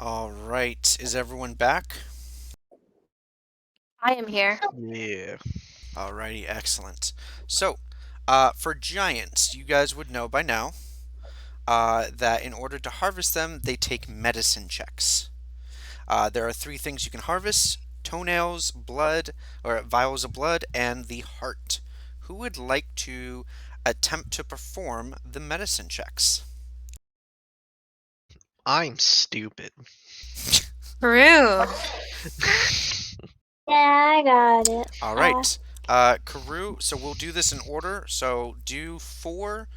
All right, is everyone back? I am here. Yeah. Alrighty, excellent. So, for giants, you guys would know by now that in order to harvest them, they take medicine checks. There are three things you can harvest: toenails, blood, or vials of blood, and the heart. Who would like to attempt to perform the medicine checks? I'm stupid. Peru. Yeah, I got it. All right, Karu, so we'll do this in order. So do 4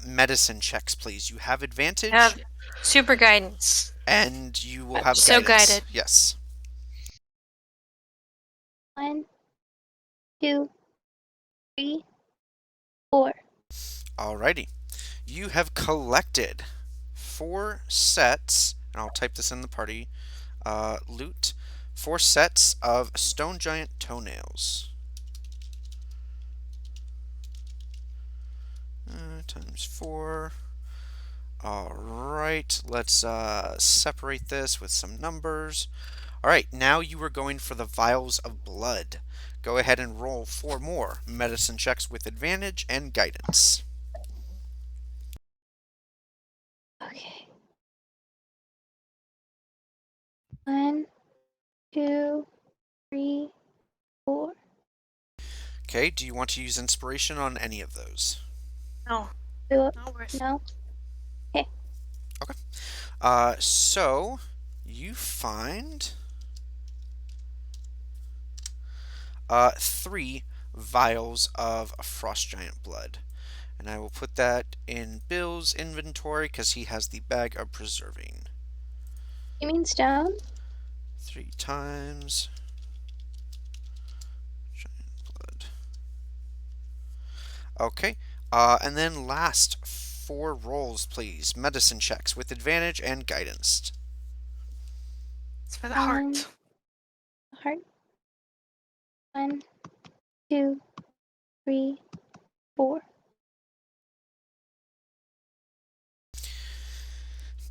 medicine checks, please. You have advantage. Have super guidance. And you will have So guidance. guided. Yes. 1, 2, 3, 4. Alrighty. You have collected 4 sets, and I'll type this in the party loot. 4 sets of stone giant toenails. Times 4. Alright, let's separate this with some numbers. Alright, now you are going for the vials of blood. Go ahead and roll 4 more medicine checks with advantage and guidance. Okay. 1, 2, 3, 4. Okay, do you want to use inspiration on any of those? No, Do it. not worth. No. So you find 3 vials of frost giant blood. And I will put that in Bill's inventory because he has the bag of preserving. You mean stone? 3 times giant blood. Okay, and then last 4 rolls, please. Medicine checks with advantage and guidance. It's for the heart. Heart. 1, 2, 3, 4.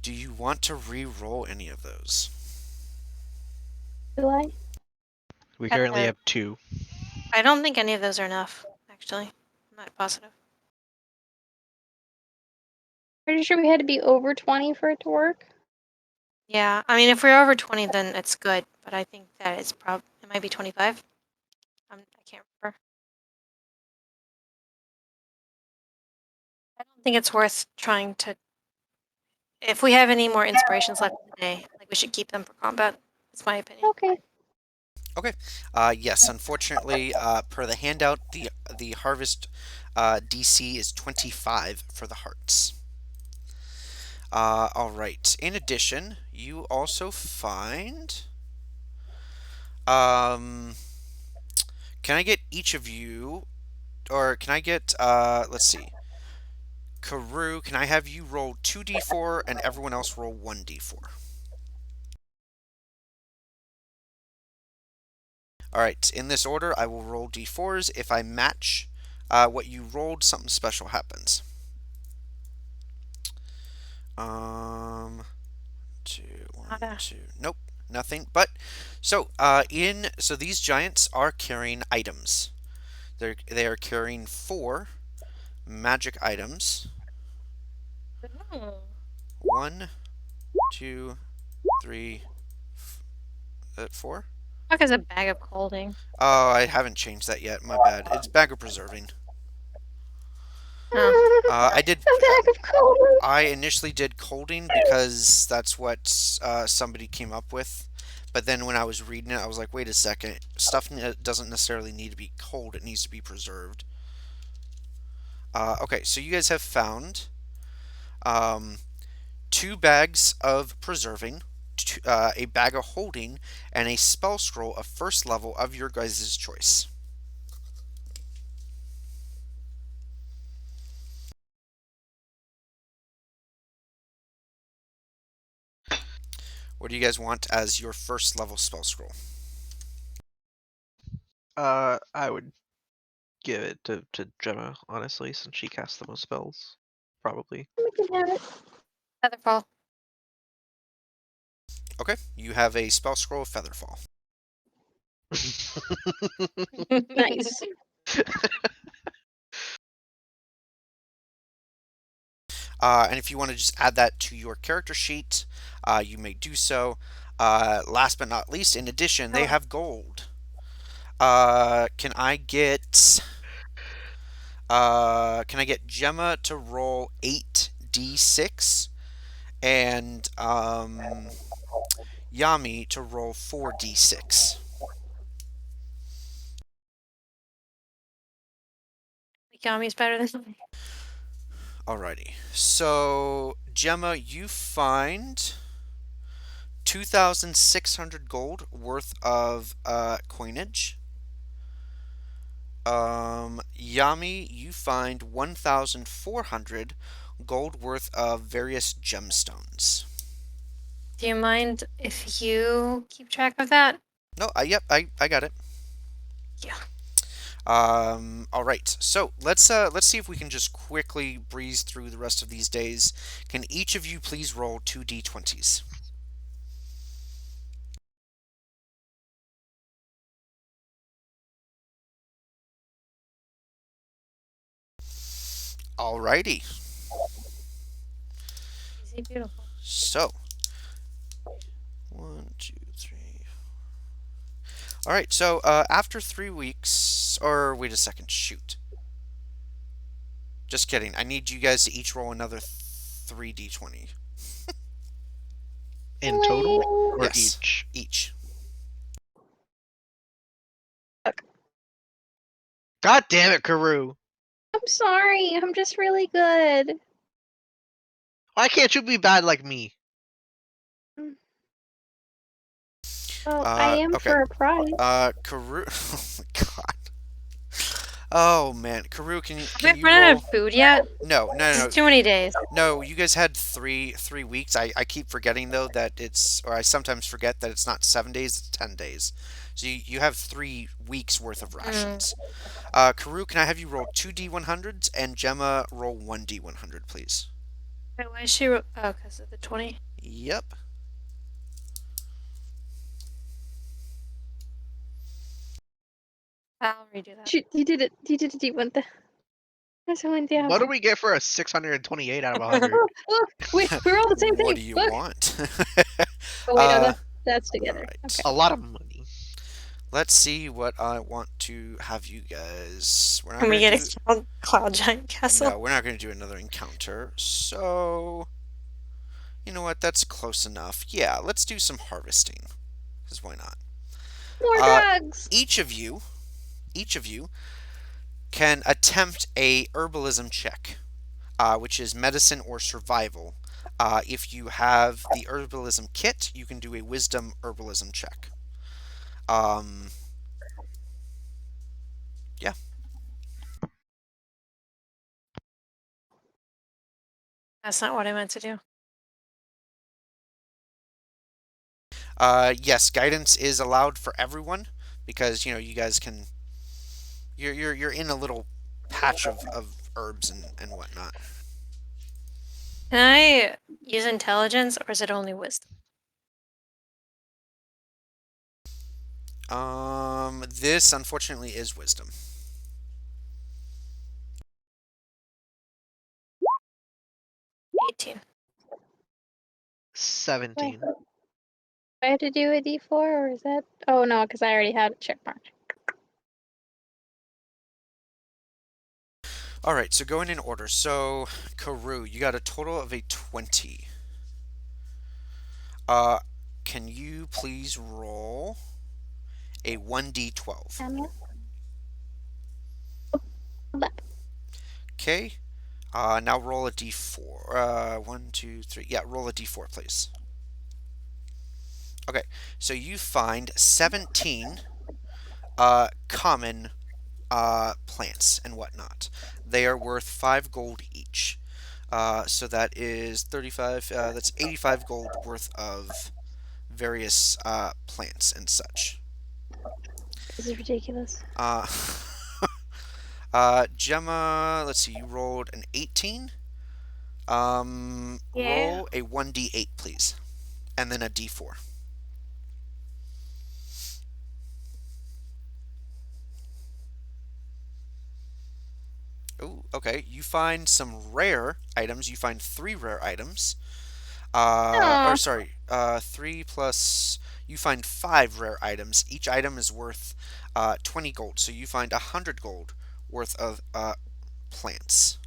Do you want to re-roll any of those? Do I? We Got currently the- have 2. I don't think any of those are enough, actually. I'm not positive. Pretty sure we had to be over 20 for it to work. Yeah, I mean, if we're over 20, then it's good. But I think that it's it might be 25. I can't remember. I don't think it's worth trying to. If we have any more inspirations left today, like we should keep them for combat. That's my opinion. Okay. Okay. Yes, unfortunately, per the handout, the harvest DC is 25 for the hearts. All right. In addition, you also find. Can I get each of you, or can I get? Let's see. Karu, can I have you roll 2d4 and everyone else roll 1d4? Alright, in this order, I will roll d4s. If I match what you rolled, something special happens. 2, 1, 2. Nope, nothing. But so so these giants are carrying items. They are carrying 4 magic items. 1, 2, 3, at 4? Fuck is a bag of holding? Oh, I haven't changed that yet. My bad. It's bag of preserving. Oh. I did. A bag of cold. I initially did colding because that's what somebody came up with. But then when I was reading it, I was like, wait a second. Stuff doesn't necessarily need to be cold. It needs to be preserved. Okay, so you guys have found um, 2 bags of preserving, a bag of holding, and a spell scroll of first level of your guys' choice. What do you guys want as your first level spell scroll? I would give it to Gemma, honestly, since she casts the most spells. Probably. We can have it. Featherfall. Okay, you have a spell scroll of Featherfall. Nice. And if you want to just add that to your character sheet, you may do so. Last but not least, in addition, they have gold. Can I get Gemma to roll 8d6 and Yami to roll 4d6? Yami's better than me. Alrighty. So Gemma, you find 2,600 gold worth of coinage. Yami, you find 1,400 gold worth of various gemstones. Do you mind if you keep track of that? No, yep, I got it. Yeah. All right. So let's see if we can just quickly breeze through the rest of these days. Can each of you please roll 2d20s? Alrighty. Easy, beautiful. So 1, 2, 3. All right. So after 3 weeks, or wait a second, shoot. Just kidding. I need you guys to each roll another 3d20. In total? Or Yes. each? Each. God damn it, Karu! I'm sorry. I'm just really good. Why can't you be bad like me? Well, I am Okay. for a prize. Karu. Oh my god. Oh man, Karu, can Have you we run out roll? of food yet? No, This no, is no, too many days. no. You guys had three weeks. I keep forgetting though that it's, or I sometimes forget that it's not 7 days, it's 10 days. So you have 3 weeks worth of rations. Karu, can I have you roll 2d100s and Gemma roll 1d100, please? Wait, why is she? Oh, because of the 20. Yep. I'll redo that. Shoot, you did it. You did a deep one. That's one down. What do we get for a 628 out of 100? Look, we're all the same thing. What do you Look. want? Oh wait, no, Uh, that's together. Alright. Okay. A lot of money. Let's see what I want to have you guys. We're not Can we gonna get do. a cloud giant castle? No, we're not going to do another encounter. So, you know what? That's close enough. Yeah, let's do some harvesting. Because why not? More drugs. Each of you can attempt a herbalism check, which is medicine or survival. If you have the herbalism kit, you can do a wisdom herbalism check. Yeah. That's not what I meant to do. Yes, guidance is allowed for everyone because you guys can. You're in a little patch of herbs and whatnot. Can I use intelligence, or is it only wisdom? This unfortunately is wisdom. 18. 17. I have to do a D4 or is that? Oh no, because I already had a check mark. All right, so going in order. So, Karu, you got a total of a 20. Uh, can you please roll a 1d12? Okay. Now roll a d4. 1, 2, 3. Yeah, roll a d4, please. Okay, so you find 17 common plants and whatnot. They are worth 5 gold each. So that is 35, that's 85 gold worth of various plants and such. This is ridiculous. Gemma, let's see, you rolled an 18. Yeah. Roll a 1d8, please, and then a d4. Oh, okay. You find some rare items. You find 3 rare items. Or Aw. sorry, 3 plus. You find 5 rare items. Each item is worth 20 gold. So you find 100 gold worth of plants.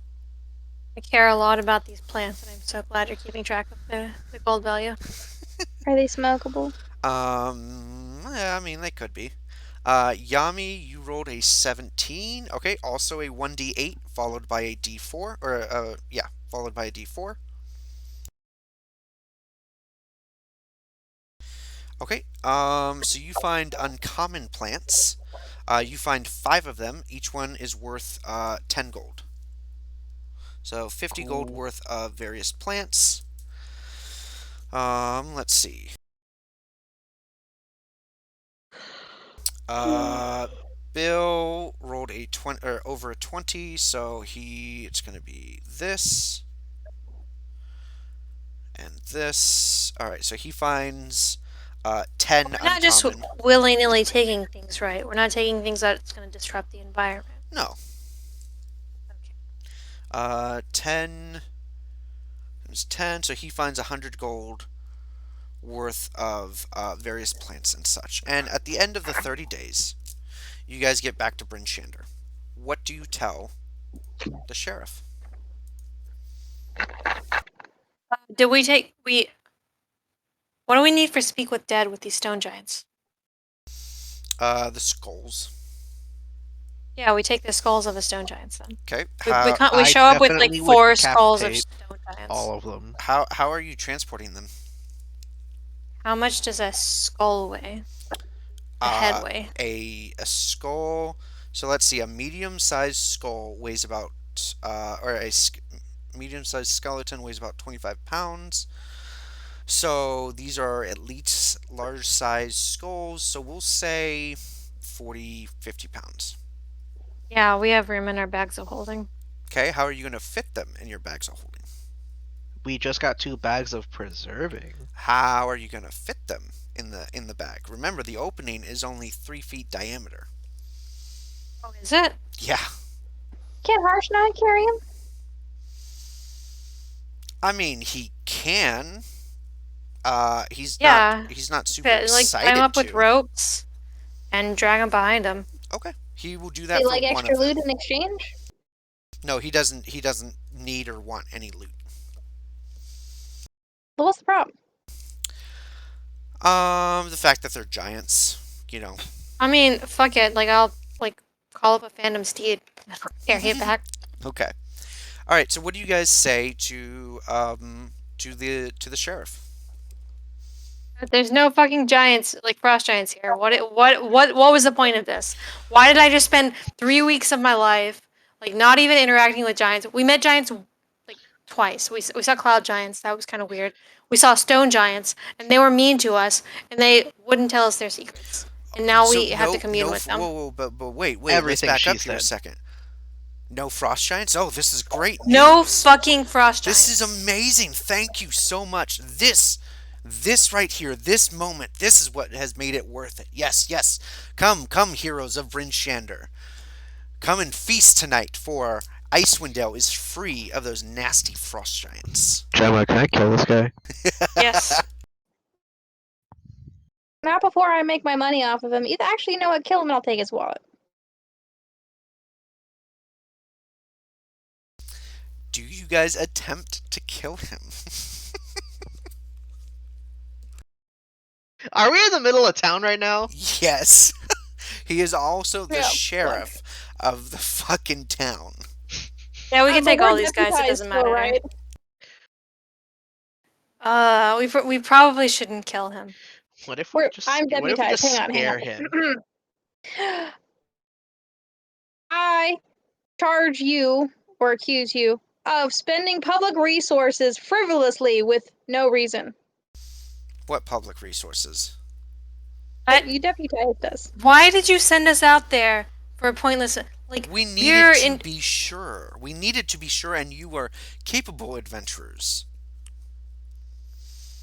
I care a lot about these plants, and I'm so glad you're keeping track of the gold value. Are they smokable? Yeah, I mean, they could be. Yami, you rolled a 17. Okay, also a 1d8 followed by a d4. Or, yeah, followed by a d4. Okay, so you find uncommon plants. You find 5 of them. Each one is worth 10 gold. So 50 gold Cool. worth of various plants. Let's see. Uh, Bill rolled a 20 or over a 20, so it's going to be this and this. All right, so he finds 10 We're not just uncommon. willy-nilly taking things, right? We're not taking things that's going to disrupt the environment. No. Okay. 10 is 10, so he finds 100 gold worth of various plants and such. And at the end of the 30 days, you guys get back to Bryn Shander. What do you tell the sheriff? Did we take we? What do we need for speak with dead with these stone giants? The skulls. Yeah, we take the skulls of the stone giants then. Okay. We I show up with like definitely would 4 skulls of decapitate stone giants. all of them. How are you transporting them? How much does a skull weigh? A head weigh? A skull. So let's see. A medium-sized skull weighs about, or a medium-sized skeleton weighs about 25 pounds. So these are at least large-sized skulls. So we'll say 40, 50 pounds. Yeah, we have room in our bags of holding. Okay. How are you going to fit them in your bags of holding? We just got 2 bags of preserving. How are you going to fit them in the bag? Remember, the opening is only 3 feet diameter. Oh, is it? Yeah. Can Harsh not carry him? I mean, he can. He's Yeah. not super Like excited tie him up to. with ropes and drag him behind him. Okay, he will do that They for like one extra of them. loot in exchange? No, he doesn't. He doesn't need or want any loot. Well, what's the problem? The fact that they're giants, you know. I mean, fuck it. Like I'll like call up a phantom steed, carry it back. Okay. All right. So, what do you guys say to the sheriff? There's no fucking giants like frost giants here. What was the point of this? Why did I just spend 3 weeks of my life like not even interacting with giants? We met giants like twice. We saw cloud giants. That was kind of weird. We saw stone giants, and they were mean to us, and they wouldn't tell us their secrets. And now we have to commune with them. Whoa, but wait, Everything let's back she up here a said. second. No frost giants? Oh, this is great No news. fucking frost giants. This is amazing. Thank you so much. This right here, this moment, this is what has made it worth it. Yes, yes. Come, heroes of Bryn Shander. Come and feast tonight, for Icewind Dale is free of those nasty frost giants. Gemma, can I kill this guy? Yes. Not before I make my money off of him. Actually, you know what? Kill him and I'll take his wallet. Do you guys attempt to kill him? Are we in the middle of town right now? Yes. He is also the Yeah, sheriff of the fucking town. Yeah, we can but take all we're these guys. It deputized doesn't still, matter. Right? We probably shouldn't kill him. What if we I'm what if we deputized. just Hang scare on. him? I charge you or accuse you of spending public resources frivolously with no reason. What public resources? What? You deputized us. Why did you send us out there for a pointless? Like We we're needed to in. be sure. We needed to be sure, and you were capable adventurers.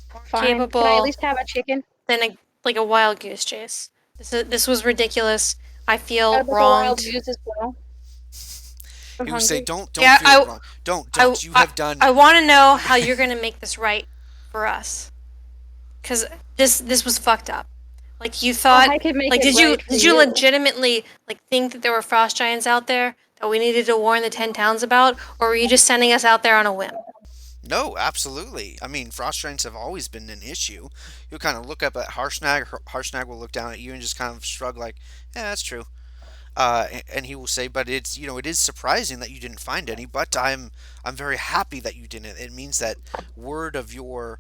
Fine. Can I Capable at least have a chicken? than a wild goose chase. This was ridiculous. I feel I'd like a wild wronged. goose as well. I'm He would say, hungry. "Don't Yeah, feel wrong. Don't. You have done." I want to know how you're gonna make this right for us, because this was fucked up. Like you thought. I could make Like it right for did you you. legitimately like think that there were frost giants out there that we needed to warn the 10 towns about, or were you just sending us out there on a whim? No, absolutely. I mean, frost giants have always been an issue. You'll kind of look up at Harshnag. Harshnag will look down at you and just kind of shrug, like, "Yeah, that's true." And he will say, "But it's it is surprising that you didn't find any. But I'm very happy that you didn't. It means that word of your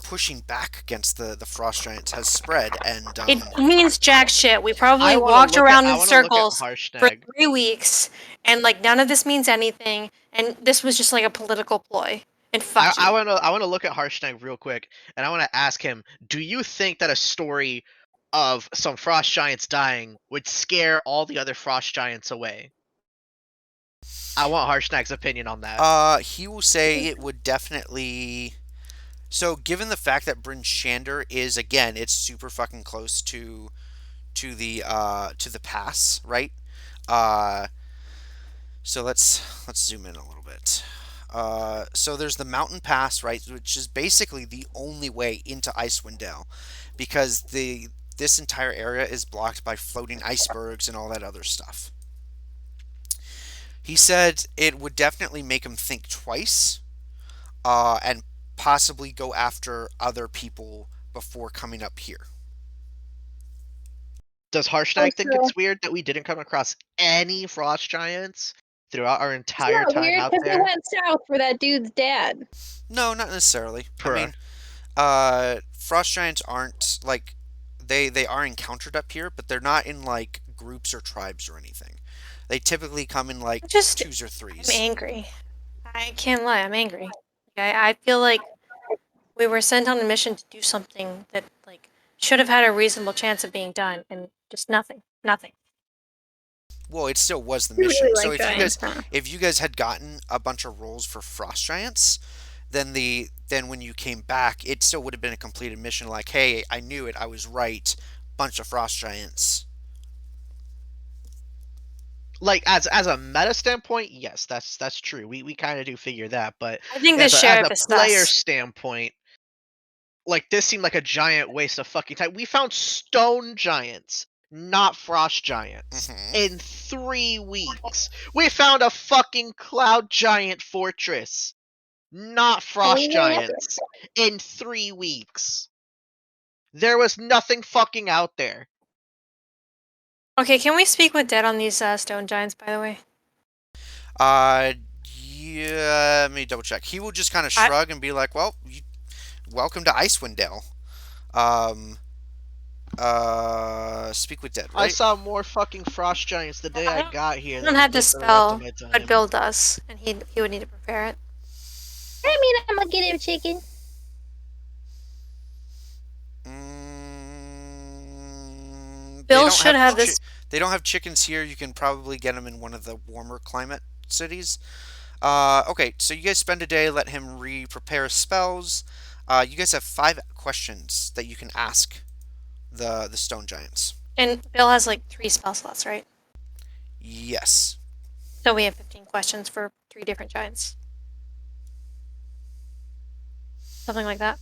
pushing back against the frost giants has spread, and It means jack shit. We probably I walked around I in want to look at circles for Harshnag. 3 weeks, and like none of this means anything. And this was just like a political ploy. And fuck you. I want to look at Harshnag real quick, and I want to ask him: do you think that a story of some frost giants dying would scare all the other frost giants away? I want Harshnag's opinion on that. he will say it would definitely. So, given the fact that Bryn Shander is again, it's super fucking close to the pass, right? Uh, so let's zoom in a little bit. So there's the mountain pass, right, which is basically the only way into Icewind Dale, because this entire area is blocked by floating icebergs and all that other stuff. He said it would definitely make him think twice, and possibly go after other people before coming up here. Does Harshnag think it's weird that we didn't come across any frost giants throughout our It's entire not time weird out because they there? went south for that dude's dad. No, not necessarily. I Correct. mean, frost giants aren't like they are encountered up here, but they're not in like groups or tribes or anything. They typically come in like Just twos or I'm threes. angry. I can't lie. I'm angry. I feel like we were sent on a mission to do something that like should have had a reasonable chance of being done, and just nothing. Nothing. Well, it still was the You mission. really So like giants, huh? if you guys had gotten a bunch of rolls for frost giants, then when you came back, it still would have been a completed mission. Like, hey, I knew it. I was right. Bunch of frost giants. Like as a meta standpoint, yes, that's true. We kind of do figure that, but I think the as sheriff a is player sus. standpoint, like this seemed like a giant waste of fucking time. We found stone giants, not frost giants, in 3 weeks. We found a fucking cloud giant fortress, not frost giants, in 3 weeks. There was nothing fucking out there. Okay, can we speak with Dead on these stone giants, by the way? Yeah, let me double check. He will just kind of shrug and be like, "Well, welcome to Icewind Dale." Um, speak with Dead, I right? saw more fucking frost giants the day I got here I than don't I have the did for the rest of spell, my but time. Bill does, and he would need to prepare it. I mean, I'm gonna get him chicken. They Bill don't should have chi- this. They don't have chickens here. You can probably get them in one of the warmer climate cities. Okay, so you guys spend a day, let him prepare spells. You guys have 5 questions that you can ask the stone giants. And Bill has like 3 spell slots, right? Yes. So we have 15 questions for 3 different giants. Something like that.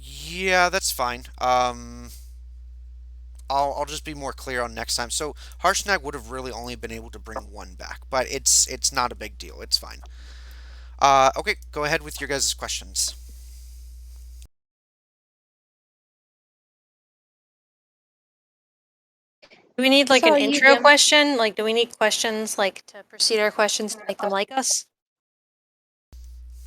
Yeah, that's fine. I'll just be more clear on next time. So Harshnag would have really only been able to bring one back, but it's not a big deal. It's fine. Okay, go ahead with your guys' questions. Do we need like So an you intro jump. question? Like, do we need questions like to proceed our questions to make them like us?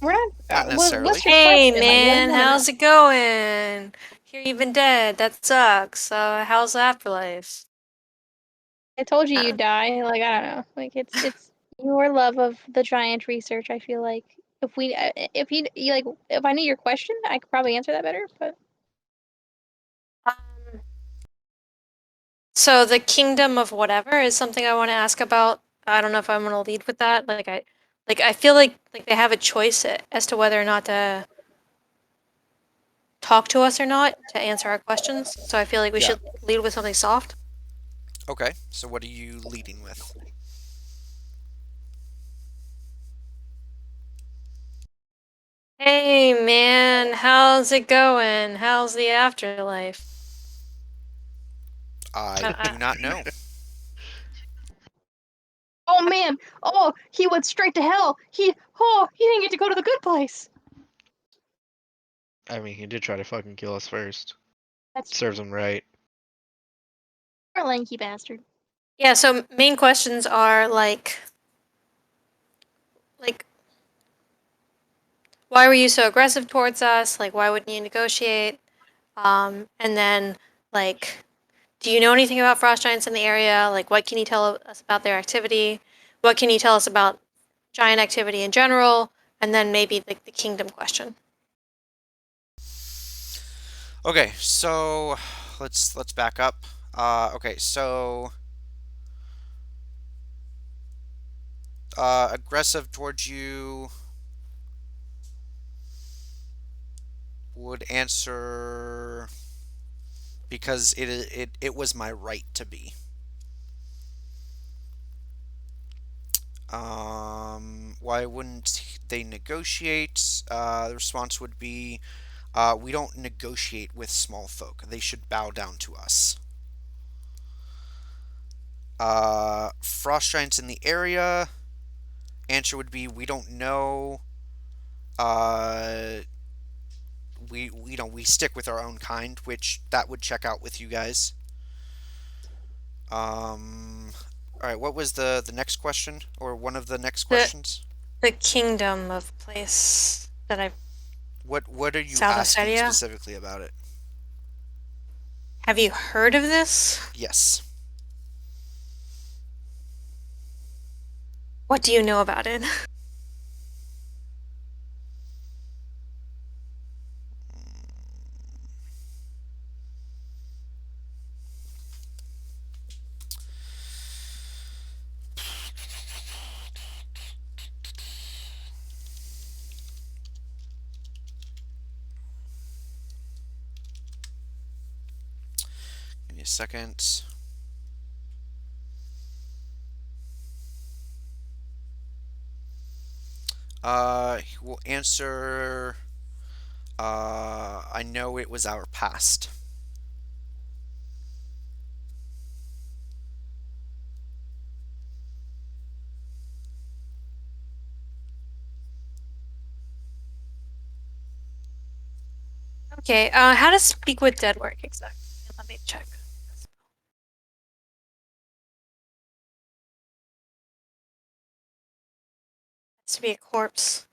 We're not. Not necessarily. What's your Hey question? Like, what do you man, want to know? how's it going? Hear you've been dead. That sucks. How's the afterlife? I told you Uh, you'd die. Like, I don't know. Like, it's your love of the giant research. I feel like if you like, if I knew your question, I could probably answer that better. But um, so the kingdom of whatever is something I want to ask about. I don't know if I'm gonna lead with that. I feel like they have a choice as to whether or not to talk to us or not to answer our questions. So I feel like we Yeah. should lead with something soft. Okay. So what are you leading with? Hey man, how's it going? How's the afterlife? I Uh, do not know. oh man, oh he went straight to hell. He didn't get to go to the good place. I mean, he did try to fucking kill us first. That's Serves him right. poor lanky bastard. yeah, so main questions are like why were you so aggressive towards us? Like why wouldn't you negotiate? And then like do you know anything about frost giants in the area? Like what can you tell us about their activity? What can you tell us about giant activity in general? And then maybe the kingdom question. Okay, so let's back up. Okay, so aggressive towards you would answer because it was my right to be. Why wouldn't they negotiate? The response would be, we don't negotiate with small folk. They should bow down to us. Frost giants in the area. Answer would be, we don't know. Uh, we stick with our own kind, which that would check out with you guys. All right. What was the next question, or one of the next The questions? the kingdom of place that I What are you South asking Ossetia. specifically about it? Have you heard of this? Yes. What do you know about it? Give me a second. He will answer. I know it was our past. Okay, how does speak with dead work exactly? Let me check. It's to be a corpse.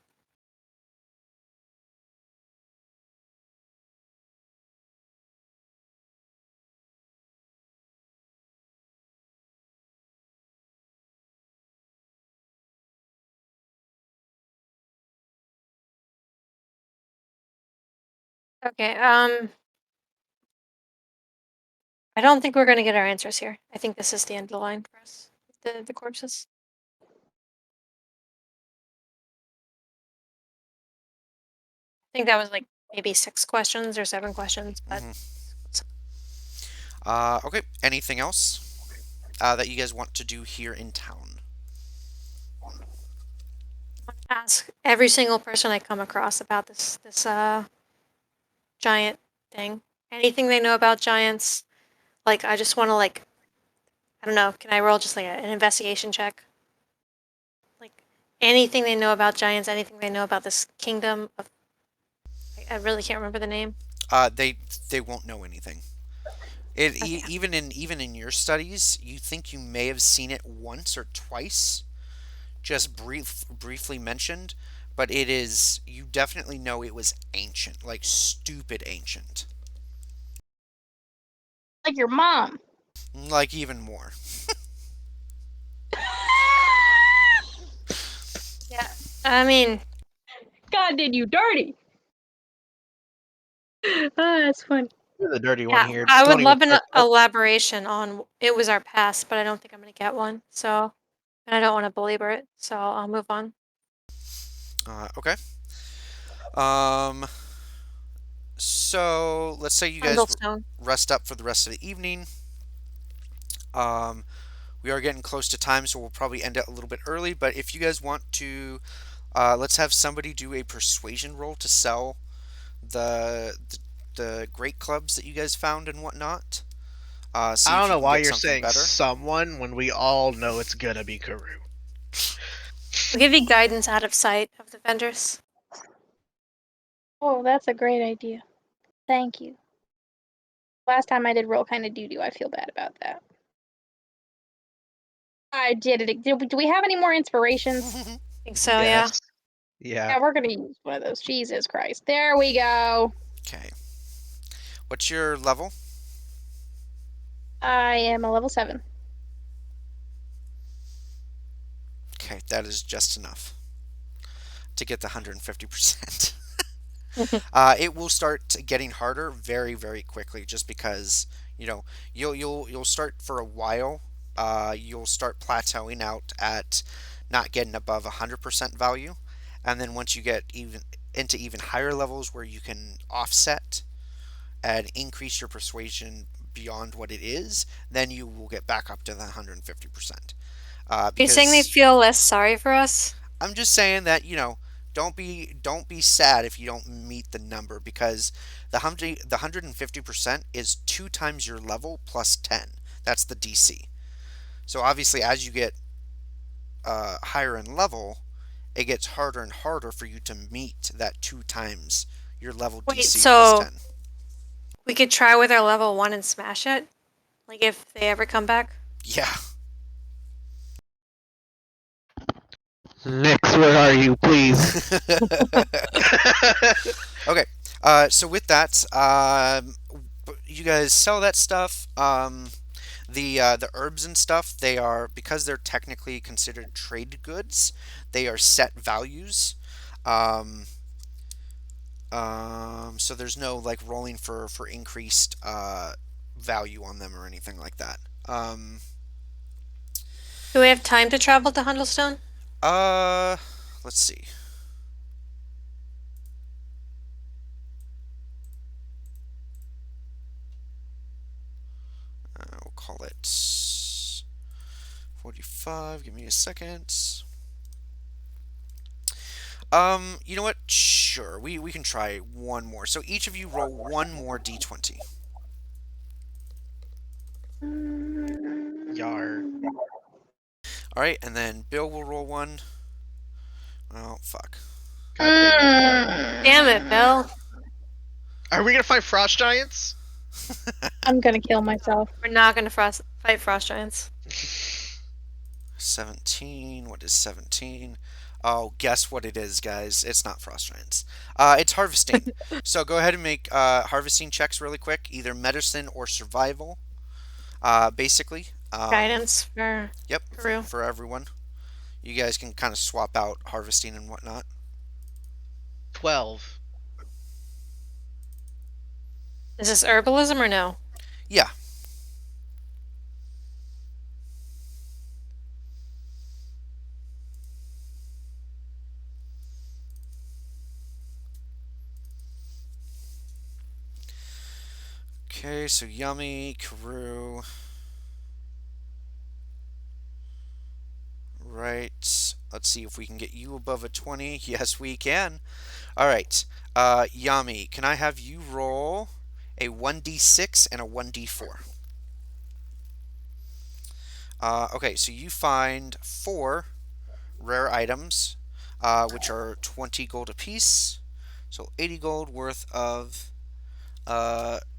Okay, I don't think we're gonna get our answers here. I think this is the end of the line for us. The corpses. I think that was like maybe 6 questions or 7 questions, but Hmm. Okay. Anything else that you guys want to do here in town? ask every single person I come across about this giant thing. Anything they know about giants. Like, I just want to, like, I don't know, can I roll just like an investigation check? Like, anything they know about giants, anything they know about this kingdom of. I really can't remember the name. They won't know anything. It Okay. even in your studies, you think you may have seen it once or twice, just briefly mentioned, but it is you definitely know it was ancient, like stupid ancient, Like your mom. like even more. Yeah. I mean, God did you dirty. Oh, that's funny. You're the dirty one yeah, here. I would Don't even love an start that. elaboration on it was our past, but I don't think I'm going to get one. So, and I don't want to belabor it. So I'll move on. Okay. Um. So let's say you guys Brundlestone. rest up for the rest of the evening. Um, we are getting close to time, so we'll probably end it a little bit early. But if you guys want to, let's have somebody do a persuasion roll to sell the great clubs that you guys found and whatnot. See I if don't you know can why get you're something saying better. someone when we all know it's gonna be Karu. We'll give you guidance out of sight of the vendors. Oh, that's a great idea. Thank you. Last time I did roll kind of doo-doo. I feel bad about that. I did it. Do we have any more inspirations? I think so, yeah. Yes. Yeah. Yeah, we're gonna use one of those. Jesus Christ. There we go. Okay. What's your level? I am a level 7. Okay, that is just enough to get the 150%. It will start getting harder very, very quickly, just because you'll start for a while. You'll start plateauing out at not getting above 100% value, and then once you get even into even higher levels where you can offset and increase your persuasion beyond what it is, then you will get back up to the 150%. You're saying they Because feel less sorry for us? I'm just saying that don't be sad if you don't meet the number, because the 150% is 2 times your level plus 10. That's the DC. So obviously, as you get higher in level, it gets harder and harder for you to meet that 2 times your level Wait, DC plus so 10. we could try with our level 1 and smash it? Like if they ever come back? Yeah. Nix, where are you, please? Okay. So with that, you guys sell that stuff. The herbs and stuff, they are, because they're technically considered trade goods, they are set values. Um, so there's no like rolling for increased value on them or anything like that. Do we have time to travel to Hundlestone? Uh, let's see. We'll call it 45. Give me a second. You know what? Sure. We can try one more. So each of you roll one more d20. Yar. All right, and then Bill will roll one. Oh, fuck. God damn it. Damn it, Bill. Are we gonna fight frost giants? I'm gonna kill myself. We're not gonna fight frost giants. 17. What is 17? Oh, guess what it is, guys. It's not frost giants. It's harvesting. So go ahead and make harvesting checks really quick, either medicine or survival. Basically. Guidance for Yep, Peru. for everyone. You guys can kind of swap out harvesting and whatnot. 12. Is this herbalism or no? Yeah. Okay, so Yummy, Karu. Right. Let's see if we can get you above a 20. Yes, we can. All right. Yami, can I have you roll a 1d6 and a 1d4? Okay, so you find four rare items, which are 20 gold apiece, so 80 gold worth of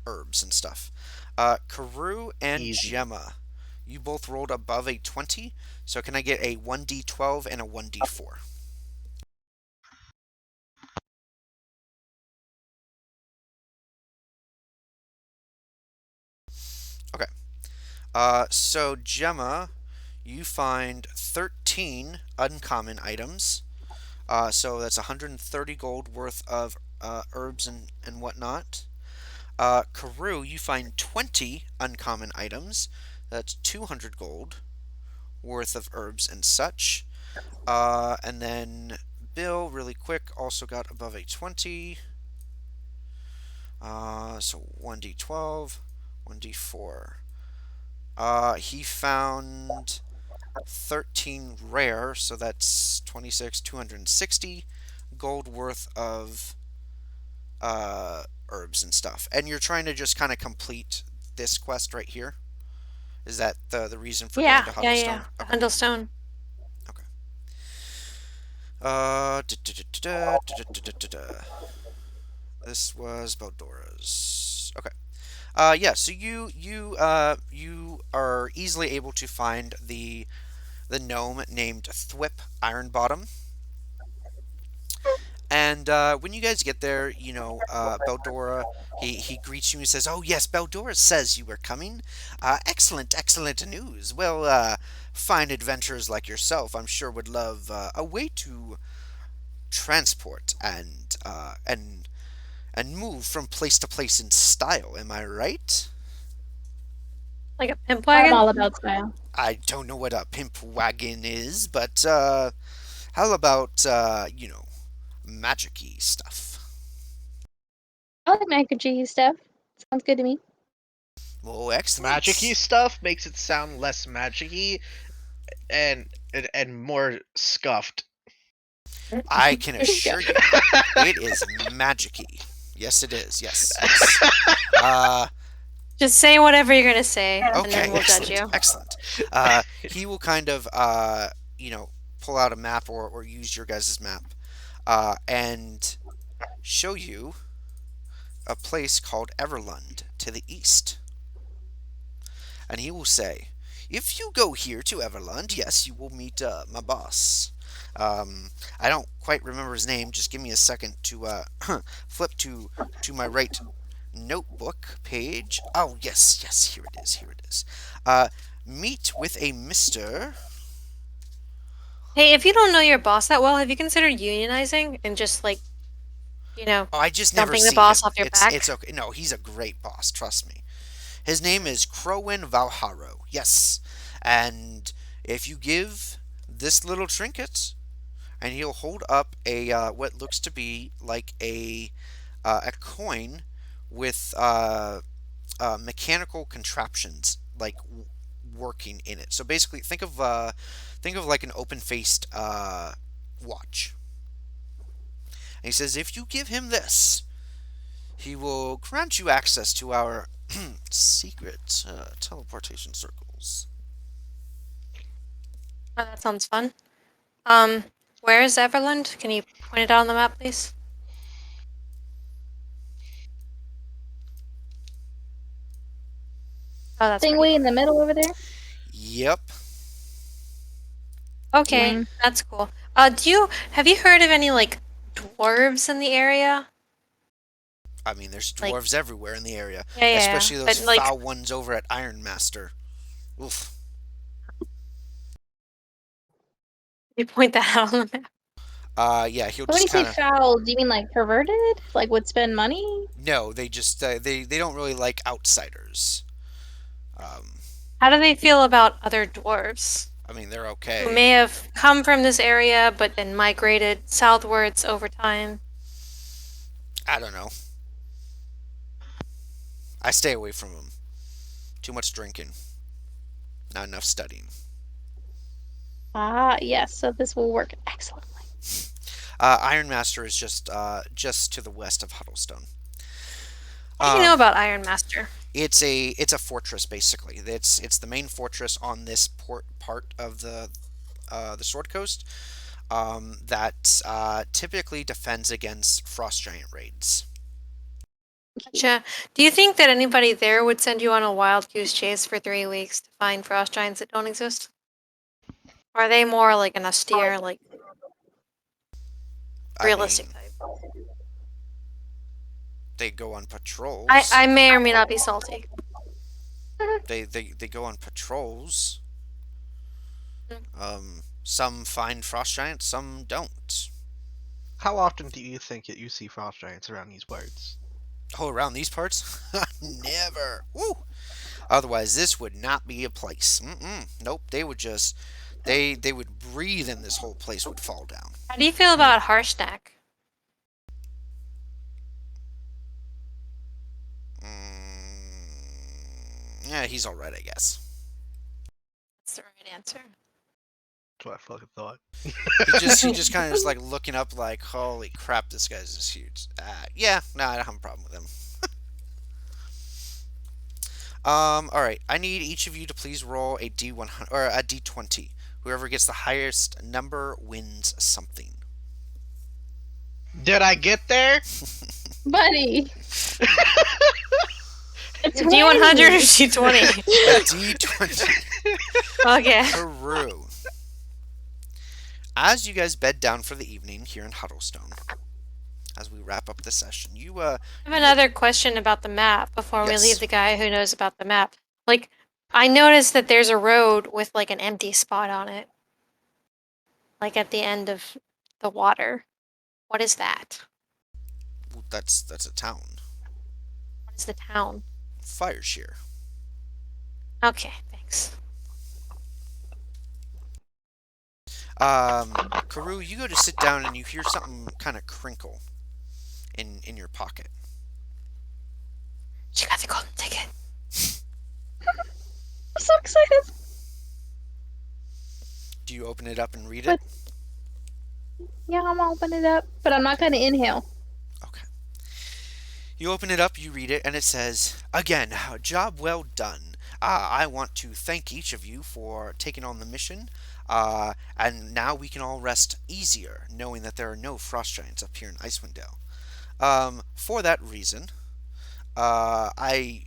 herbs and stuff. Karu and Easy. Gemma, you both rolled above a 20, so can I get a 1d12 and a 1d4? Okay. So Gemma, you find 13 uncommon items. So that's 130 gold worth of herbs and whatnot. Karu, you find 20 uncommon items. That's 200 gold worth of herbs and such. And then Bill, really quick, also got above a 20. So 1d12, 1d4. He found 13 rare, so that's 26, 260 gold worth of herbs and stuff. And you're trying to just kind of complete this quest right here? Is that the reason for going Yeah, to yeah, Huddlestone? yeah. Okay. Huddlestone. Okay. This was Beldora's. Okay. Yeah. So you are easily able to find the gnome named Thwip Ironbottom. And when you guys get there, Beldora, he greets you and says, "Oh yes, Beldora says you were coming. Excellent, excellent news. Well, fine adventurers like yourself, I'm sure would love a way to transport and move from place to place in style. Am I right?" Like a pimp I'm wagon? all about style. I don't know what a pimp wagon is, but how about magic-y stuff? I like mac and cheese stuff. Sounds good to me. Oh, excellent. Magic-y stuff makes it sound less magic-y and more scuffed. I can There you go. assure you, it is magic-y. Yes, it is. Yes, yes. Uh, Just say whatever you're gonna say, and okay, then we'll judge excellent, you. excellent. He will kind of, pull out a map or use your guys' map and show you a place called Everlund to the east. And he will say, "If you go here to Everlund, yes, you will meet my boss. I don't quite remember his name. Just give me a second to flip to my right notebook page. Oh, yes, yes, here it is, here it is. Meet with a Mister. Hey, if you don't know your boss that well, have you considered unionizing and just Oh, I just never dumping the see boss him. off your It's back? okay. No, he's a great boss. Trust me. His name is Crowin Valharo. Yes, and if you give this little trinket, and he'll hold up a what looks to be like a coin with mechanical contraptions like working in it. So basically, think of like an open-faced watch. And he says, if you give him this, he will grant you access to our secret teleportation circles. Oh, that sounds fun. Um, where is Everland? Can you point it out on the map, please? Oh, that's Thing pretty way in cool. the middle over there. Yep. Okay, Lame. that's cool. Have you heard of any dwarves in the area? I mean, there's Like, dwarves everywhere in the area, yeah, yeah, yeah. especially those But like, foul ones over at Iron Master. Oof. you point that out on the map. Yeah, he'll When just you say kind of. foul, do you mean like perverted? Like would spend money? No, they just they don't really like outsiders. Um, How do they feel about other dwarves I mean, they're who okay. may have come from this area but then migrated southwards over time? I don't know. I stay away from them. Too much drinking, not enough studying. Ah, yes. So this will work excellently. Ironmaster is just to the west of Huddlestone. What do you know Um, about Iron Master? it's a fortress basically. It's the main fortress on this part of the Sword Coast that typically defends against frost giant raids. Gotcha. Do you think that anybody there would send you on a wild goose chase for 3 weeks to find frost giants that don't exist? Or are they more like an austere, like I realistic mean, type? they go on I, patrols. I may or may not be salty. They go on patrols. Mm. Some find frost giants, some don't. How often do you think that you see frost giants around these parts? Oh, around these parts? Never. Woo! Otherwise, this would not be a place. Nope. They would just they would breathe, and this whole place would fall down. How do you feel about Harshnag? Yeah, he's all right, I guess. That's the right answer. That's what I fucking thought. He just kind of is like looking up, like, holy crap, this guy's just huge. Yeah, no, I don't have a problem with him. All right. I need each of you to please roll a D100 or a D20. Whoever gets the highest number wins something. Did I get there? Buddy. It's D100 or 20. D20? A D20. Okay. Peru. As you guys bed down for the evening here in Huddlestone, as we wrap up the session, I have another question about the map before we Yes. leave the guy who knows about the map. Like, I noticed that there's a road with like an empty spot on it. Like at the end of the water. What is that? that's a town. What is the town? Fireshear. Okay, thanks. Karu, you go to sit down and you hear something kind of crinkle in your pocket. She got the golden ticket. I'm so excited. Do you open it up and read it? But- Yeah, I'm gonna open it up, but I'm not gonna inhale. Okay. You open it up, you read it, and it says, "Again, job well done. I want to thank each of you for taking on the mission, and now we can all rest easier, knowing that there are no frost giants up here in Icewind Dale. For that reason, I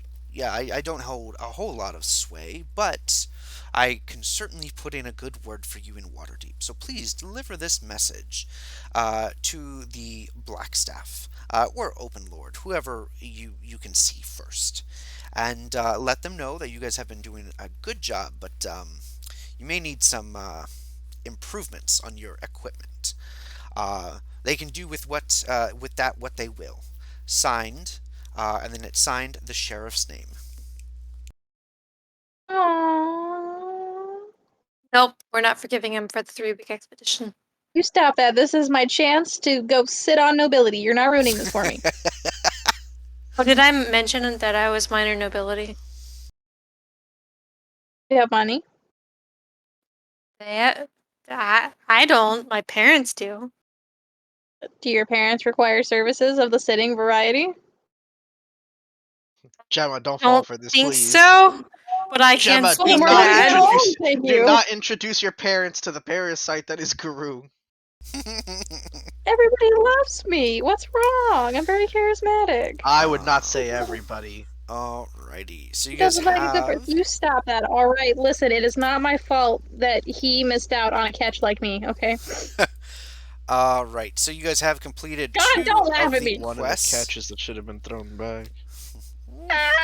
don't hold a whole lot of sway, but I can certainly put in a good word for you in Waterdeep. So please deliver this message to the Blackstaff or Open Lord, whoever you can see first, and let them know that you guys have been doing a good job, but you may need some improvements on your equipment. They can do with what they will." Signed, and then it signed the sheriff's name. Aww. Nope, we're not forgiving him for the 3-week expedition. You stop that. This is my chance to go sit on nobility. You're not ruining this for me. Oh, did I mention that I was minor nobility? You have money. I don't. My parents do. Do your parents require services of the sitting variety? Gemma, don't fall Don't for this, think please. so, but I can Gemma, speak do to not that. introduce. Thank Do you. not introduce your parents to the parasite that is Guru. Everybody loves me. What's wrong? I'm very charismatic. I would not say everybody. Alrighty, so you He guys doesn't like a good have. You stop that. All right, listen. It is not my fault that he missed out on a catch like me. Okay. Alright, so you guys have completed God, 2 don't laugh of at the me. One of the quests. catches that should have been thrown back.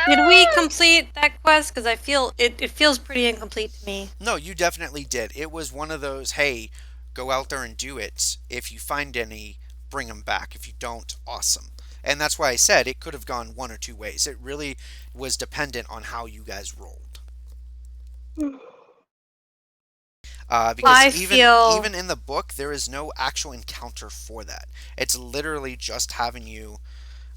Did we complete that quest? Because I feel it feels pretty incomplete to me. No, you definitely did. It was one of those, hey, go out there and do it. If you find any, bring them back. If you don't, awesome. And that's why I said it could have gone one or two ways. It really was dependent on how you guys rolled. Because even in the book, there is no actual encounter for that. It's literally just having you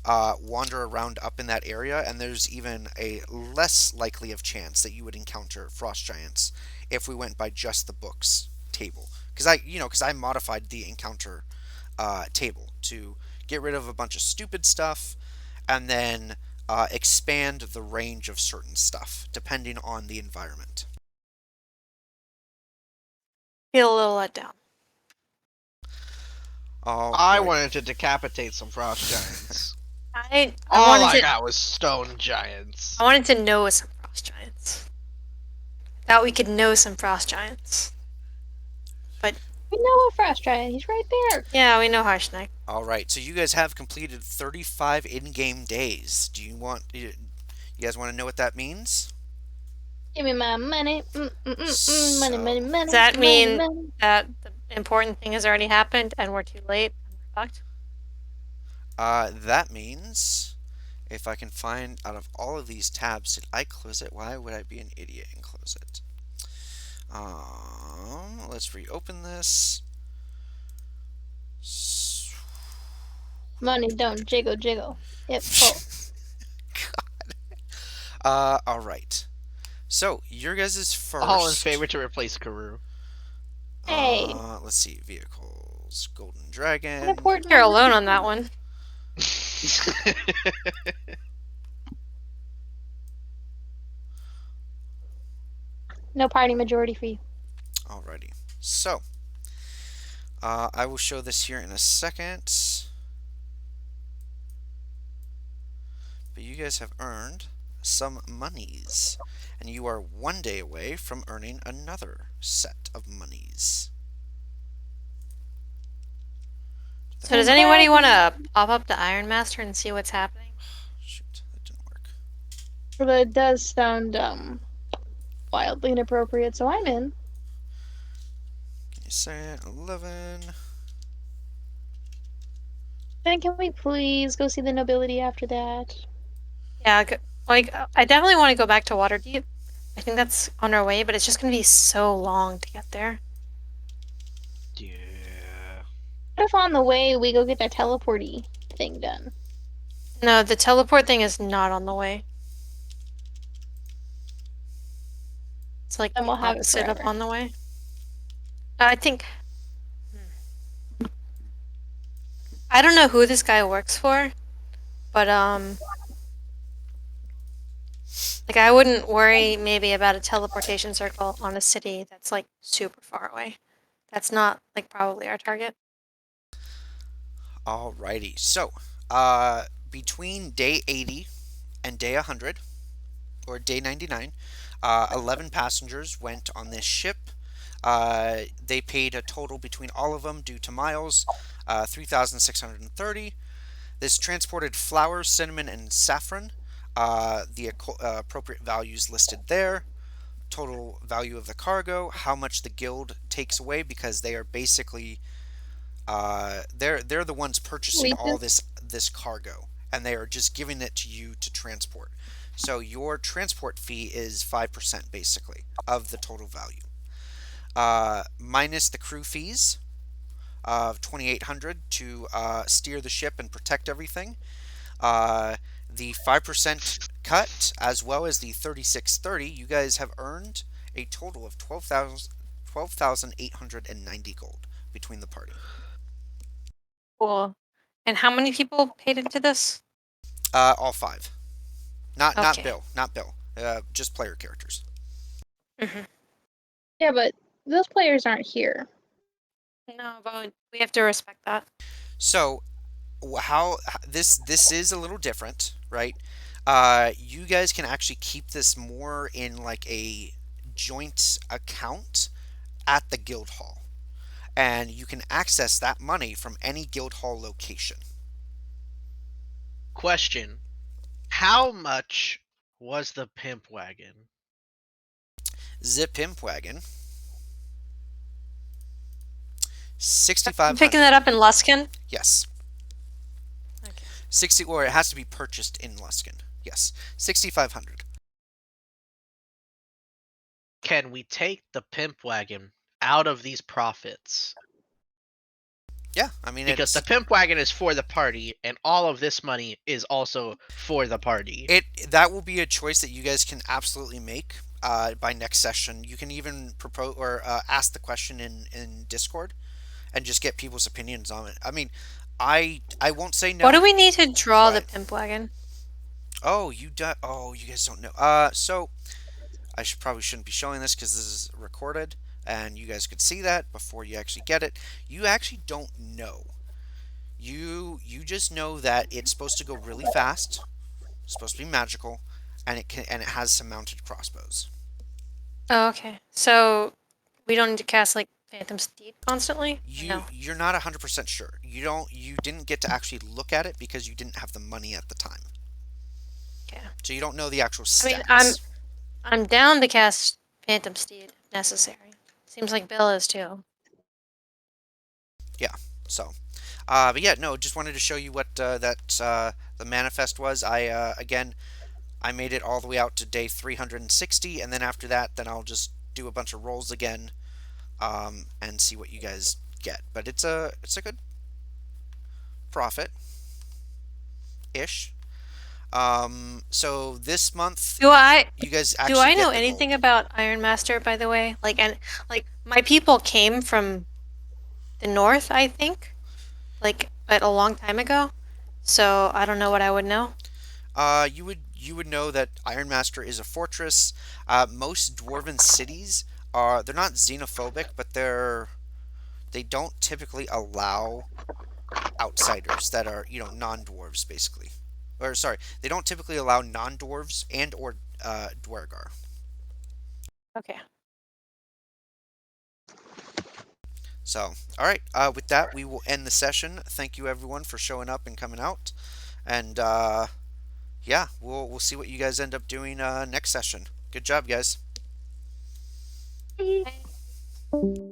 wander around up in that area, and there's even a less likely of chance that you would encounter frost giants if we went by just the book's table. Because I modified the encounter table to get rid of a bunch of stupid stuff and then expand the range of certain stuff depending on the environment. Feel a little let down. I Right. wanted to decapitate some frost giants. I All wanted I to got was stone giants. I wanted to know some frost giants. Thought we could know some frost giants. We know a frost giant. He's right there. Yeah, we know Harshnag. All right. So you guys have completed 35 in-game days. Do you guys want to know what that means? Give me my money. So- Money, money, money. Does that money, mean money. that the important thing has already happened and we're too late and we're fucked? That means if I can find out of all of these tabs, did I close it? Why would I be an idiot and close it? Let's reopen this. Money don't jiggle, jiggle. It pulls. All right. So your guys' first. All in favor to replace Karoo. Hey. Let's see. Vehicles. Golden Dragon. Teleport You're number alone on 15. that one. No party majority for you. Alrighty. So, I will show this here in a second. But you guys have earned some monies. And you are 1 day away from earning another set of monies. So does anybody want to pop up the Iron Master and see what's happening? Shoot, that didn't work. But it does sound wildly inappropriate, so I'm in. Can you say it? 11. Then can we please go see the nobility after that? Yeah, like I definitely want to go back to Waterdeep. I think that's on our way, but it's just gonna be so long to get there. Yeah. What if on the way we go get that teleporty thing done? No, the teleport thing is not on the way. It's like Then we'll have it opposite of forever. on the way. I think. I don't know who this guy works for, but like I wouldn't worry maybe about a teleportation circle on a city that's like super far away. That's not like probably our target. Alrighty. So, between day 80 and day 100, or day 99, 11 passengers went on this ship. They paid a total between all of them due to miles, 3,630. This transported flowers, cinnamon, and saffron. The appropriate values listed there. Total value of the cargo, how much the guild takes away because they are basically they're the ones purchasing all this cargo, and they are just giving it to you to transport. So your transport fee is 5% basically of the total value, minus the crew fees of 2,800 to steer the ship and protect everything. The 5% cut, as well as the 3630, you guys have earned a total of 12,890 gold between the party. Cool. And how many people paid into this? All 5. Not Okay. Bill. Not Bill. Just player characters. Mm-hmm. Yeah, but those players aren't here. No, but we have to respect that. So, how this is a little different, right? You guys can actually keep this more in like a joint account at the guild hall, and you can access that money from any guild hall location. Question: how much was the pimp wagon? Zip Pimp Wagon, I'm 6,500. picking that up in Luskin. Yes. Okay. 60, or it has to be purchased in Luskin. Yes, 6,500. Can we take the pimp wagon out of these profits? Yeah, I mean Because the pimp wagon is for the party, and all of this money is also for the party. that will be a choice that you guys can absolutely make by next session. You can even propose or ask the question in Discord, and just get people's opinions on it. I mean, I won't say no. What do we need to draw the But pimp wagon? oh, oh, you guys don't know. So I probably shouldn't be showing this because this is recorded and you guys could see that before you actually get it. You actually don't know. You just know that it's supposed to go really fast. It's supposed to be magical, and it has some mounted crossbows. Oh, okay. So we don't need to cast like Phantom Steed constantly? No. You're not 100% sure. You didn't get to actually look at it because you didn't have the money at the time. Okay. So you don't know the actual stats. I mean, I'm down to cast Phantom Steed if necessary. Seems like Bill is too. Yeah. So, but yeah, no, just wanted to show you what the manifest was. Again, I made it all the way out to day 360, and then after that, then I'll just do a bunch of rolls again, and see what you guys get. But it's a good profit ish. So this month, Do I you guys do actually I get know the anything gold. about Iron Master, by the way? Like my people came from the north, I think, like but a long time ago. So I don't know what I would know. You would know that Iron Master is a fortress. Most dwarven cities they're not xenophobic, but they don't typically allow outsiders that are non-dwarves basically. Or sorry, they don't typically allow non-dwarves and or dwergar. Okay. So, all right. With that, we will end the session. Thank you everyone for showing up and coming out, and yeah, we'll see what you guys end up doing next session. Good job, guys. Bye.